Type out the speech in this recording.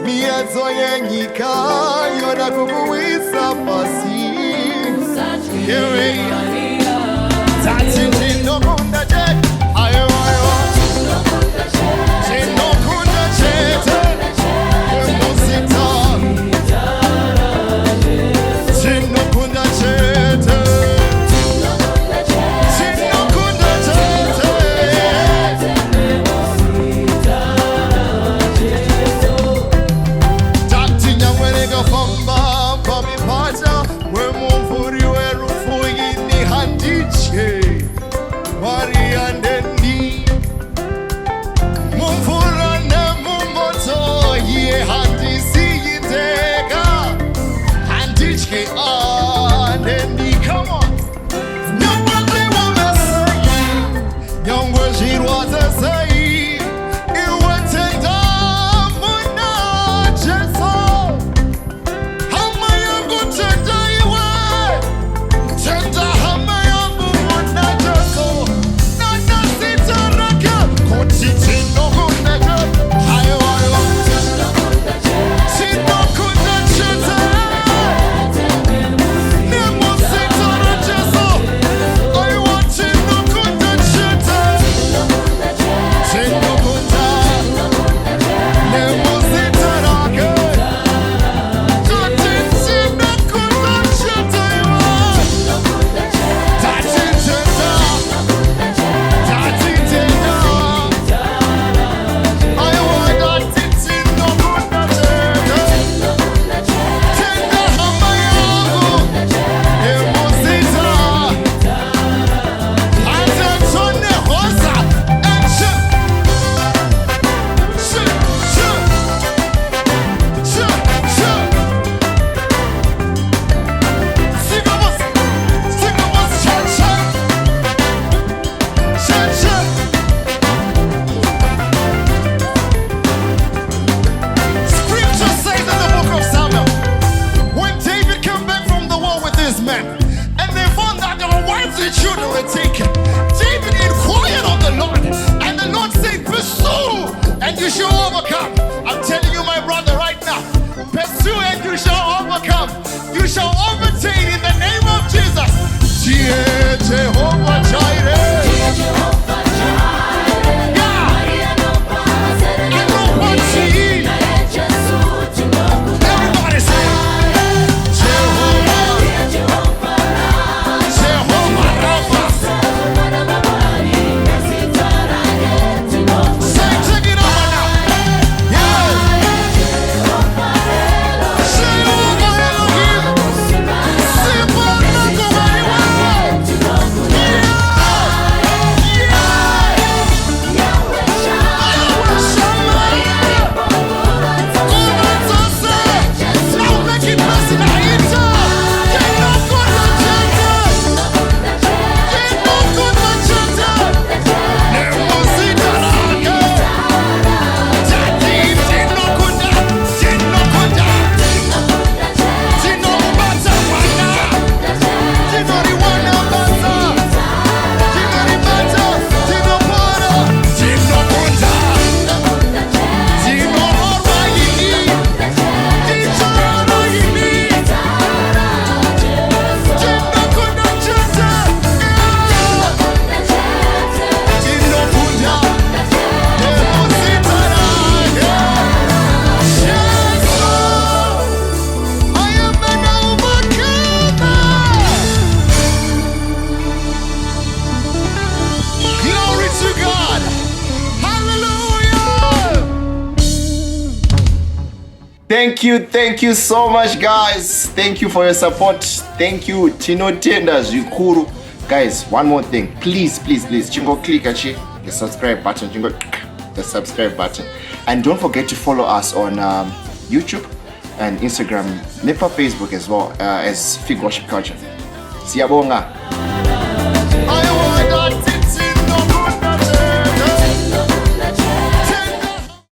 Miedzo yenyika yona kukuwisa pasi yewe tati ndinokunda che ayo ndinokunda chete muzita ndinokunda chete Thank you so much, guys. Thank you for your support. Thank you, tinotenda zvikuru. Guys, one more thing, please chingo click achi the subscribe button. The subscribe button. And don't forget to follow us on YouTube and Instagram, Nipa Facebook as well as Fig Worship Culture. Siyabonga.